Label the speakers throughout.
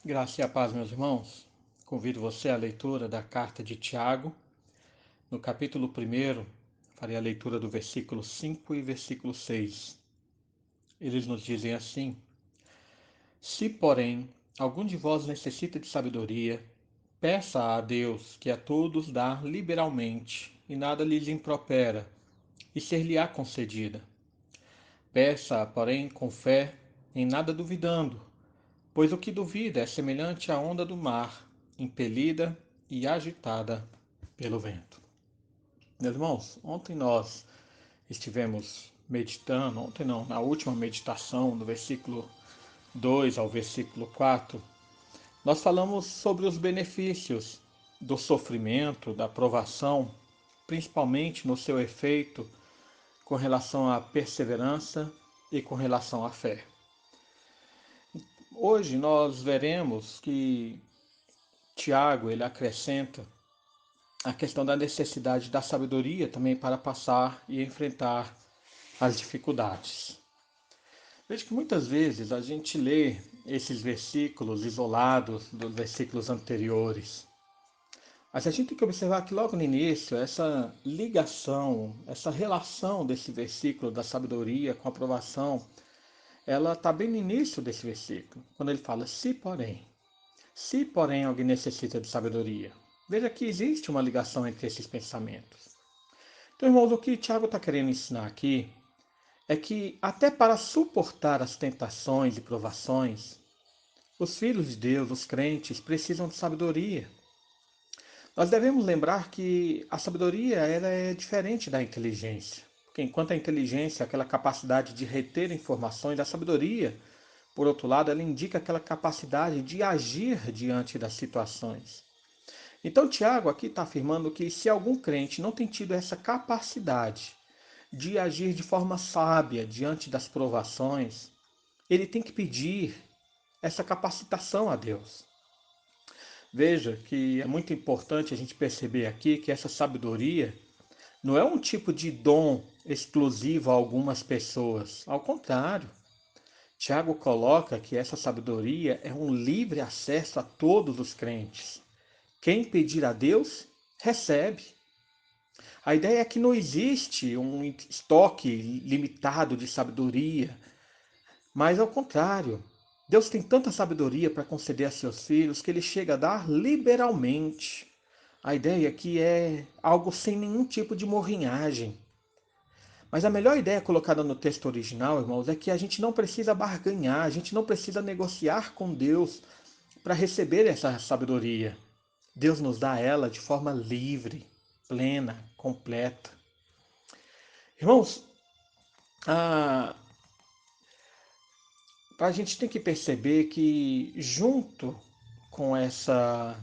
Speaker 1: Graça e a paz, meus irmãos. Convido você à leitura da carta de Tiago. No capítulo 1, farei a leitura do versículo 5 e versículo 6. Eles nos dizem assim: Se, porém, algum de vós necessita de sabedoria, peça a Deus, que a todos dá liberalmente, e nada lhes impropera, e ser-lhe-á concedida. Peça, porém, com fé, em nada duvidando, pois o que duvida é semelhante à onda do mar, impelida e agitada pelo vento. Meus irmãos, ontem nós estivemos meditando, ontem não, na última meditação, do versículo 2 ao versículo 4, nós falamos sobre os benefícios do sofrimento, da provação, principalmente no seu efeito com relação à perseverança e com relação à fé. Hoje nós veremos que Tiago ele acrescenta a questão da necessidade da sabedoria também para passar e enfrentar as dificuldades. Veja que muitas vezes a gente lê esses versículos isolados dos versículos anteriores, mas a gente tem que observar que logo no início, essa ligação, essa relação desse versículo da sabedoria com a aprovação, ela está bem no início desse versículo, quando ele fala, se porém alguém necessita de sabedoria. Veja que existe uma ligação entre esses pensamentos. Então, irmãos, o que Tiago está querendo ensinar aqui é que até para suportar as tentações e provações, os filhos de Deus, os crentes, precisam de sabedoria. Nós devemos lembrar que a sabedoria ela é diferente da inteligência. Porque enquanto a inteligência é aquela capacidade de reter informações, a sabedoria, por outro lado, ela indica aquela capacidade de agir diante das situações. Então, Tiago aqui está afirmando que se algum crente não tem tido essa capacidade de agir de forma sábia diante das provações, ele tem que pedir essa capacitação a Deus. Veja que é muito importante a gente perceber aqui que essa sabedoria não é um tipo de dom exclusivo a algumas pessoas. Ao contrário, Tiago coloca que essa sabedoria é um livre acesso a todos os crentes. Quem pedir a Deus, recebe. A ideia é que não existe um estoque limitado de sabedoria, mas ao contrário, Deus tem tanta sabedoria para conceder a seus filhos que ele chega a dar liberalmente. A ideia aqui é algo sem nenhum tipo de morrinhagem. Mas a melhor ideia colocada no texto original, irmãos, é que a gente não precisa barganhar, a gente não precisa negociar com Deus para receber essa sabedoria. Deus nos dá ela de forma livre, plena, completa. Irmãos, a gente tem que perceber que junto com essa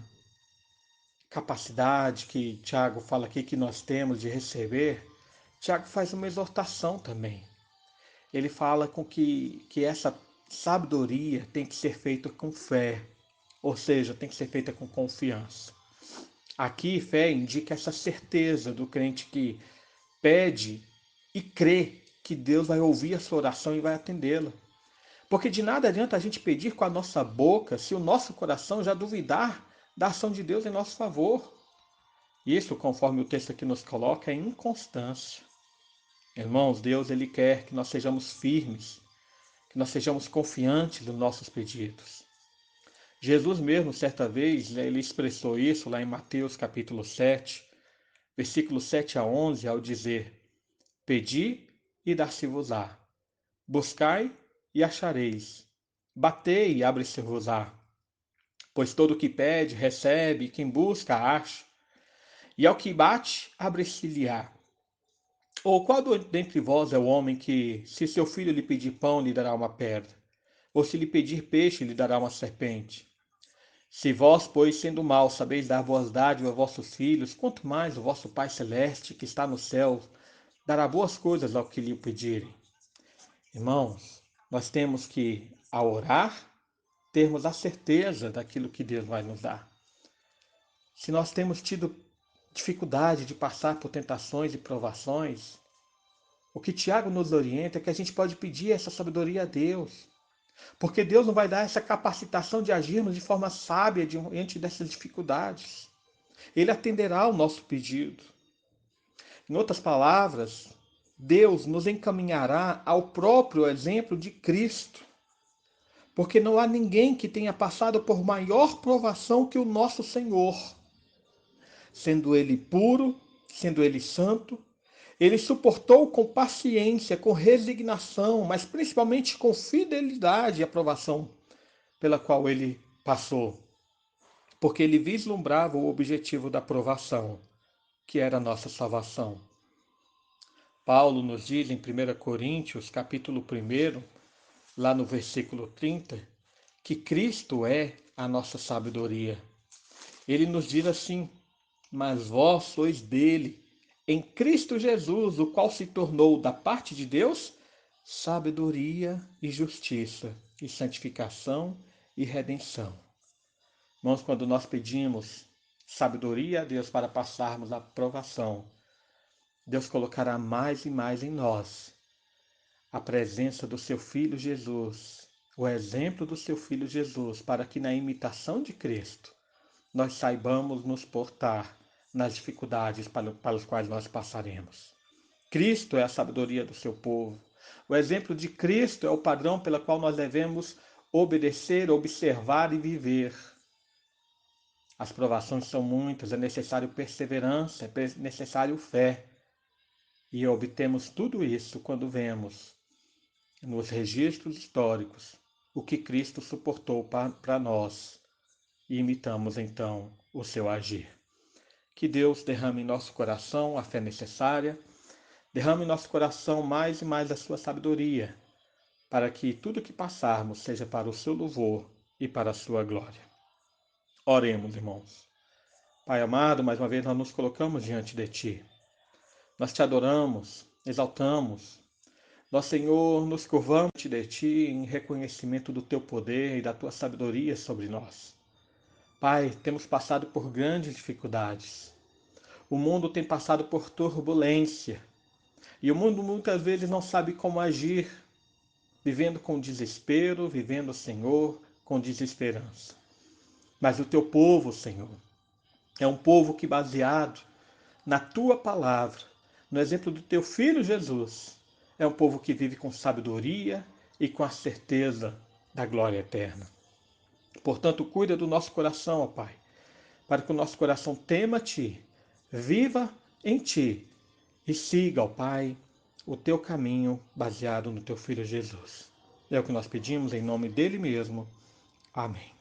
Speaker 1: capacidade que Tiago fala aqui que nós temos de receber, Tiago faz uma exortação também. Ele fala com que essa sabedoria tem que ser feita com fé, ou seja, tem que ser feita com confiança. Aqui, fé indica essa certeza do crente que pede e crê que Deus vai ouvir a sua oração e vai atendê-la. Porque de nada adianta a gente pedir com a nossa boca se o nosso coração já duvidar da ação de Deus em nosso favor. Isso, conforme o texto aqui nos coloca, é inconstância. Irmãos, Deus ele quer que nós sejamos firmes, que nós sejamos confiantes nos nossos pedidos. Jesus mesmo, certa vez, ele expressou isso lá em Mateus capítulo 7, versículos 7 a 11, ao dizer, Pedi e dar-se-vos-á, buscai e achareis, batei e abre-se-vos-á. Pois todo o que pede, recebe, quem busca, acha, e ao que bate, abre-se-lhe-á. Ou qual dentre vós é o homem que, se seu filho lhe pedir pão, lhe dará uma pedra? Ou se lhe pedir peixe, lhe dará uma serpente? Se vós, pois, sendo maus, sabeis dar boas dádivas a vossos filhos, quanto mais o vosso Pai Celeste, que está no céu, dará boas coisas ao que lhe pedirem. Irmãos, nós temos que, ao orar, termos a certeza daquilo que Deus vai nos dar. Se nós temos tido dificuldade de passar por tentações e provações, o que Tiago nos orienta é que a gente pode pedir essa sabedoria a Deus. Porque Deus não vai dar essa capacitação de agirmos de forma sábia diante dessas dificuldades. Ele atenderá ao nosso pedido. Em outras palavras, Deus nos encaminhará ao próprio exemplo de Cristo. Porque não há ninguém que tenha passado por maior provação que o nosso Senhor. Sendo Ele puro, sendo Ele santo, Ele suportou com paciência, com resignação, mas principalmente com fidelidade a provação pela qual Ele passou. Porque Ele vislumbrava o objetivo da provação, que era a nossa salvação. Paulo nos diz em 1 Coríntios, capítulo 1, lá no versículo 30, que Cristo é a nossa sabedoria. Ele nos diz assim: mas vós sois dele, em Cristo Jesus, o qual se tornou da parte de Deus sabedoria e justiça, e santificação e redenção. Irmãos, quando nós pedimos sabedoria a Deus para passarmos a provação, Deus colocará mais e mais em nós a presença do seu Filho Jesus, o exemplo do seu Filho Jesus, para que na imitação de Cristo nós saibamos nos portar nas dificuldades para as quais nós passaremos. Cristo é a sabedoria do seu povo. O exemplo de Cristo é o padrão pelo qual nós devemos obedecer, observar e viver. As provações são muitas, é necessário perseverança, é necessário fé. E obtemos tudo isso quando vemos nos registros históricos o que Cristo suportou para nós e imitamos então o seu agir. Que Deus derrame em nosso coração a fé necessária, derrame em nosso coração mais e mais a sua sabedoria, para que tudo que passarmos seja para o seu louvor e para a sua glória. Oremos, irmãos. Pai amado, mais uma vez nós nos colocamos diante de Ti. Nós Te adoramos, exaltamos. Nós, Senhor, nos curvamos diante de Ti em reconhecimento do Teu poder e da Tua sabedoria sobre nós. Pai, temos passado por grandes dificuldades. O mundo tem passado por turbulência. E o mundo muitas vezes não sabe como agir, vivendo com desespero, vivendo, Senhor, com desesperança. Mas o teu povo, Senhor, é um povo que, baseado na tua palavra, no exemplo do teu Filho Jesus, é um povo que vive com sabedoria e com a certeza da glória eterna. Portanto, cuida do nosso coração, ó Pai, para que o nosso coração tema a Ti, viva em Ti e siga, ó Pai, o Teu caminho baseado no Teu Filho Jesus. É o que nós pedimos em nome dele mesmo. Amém.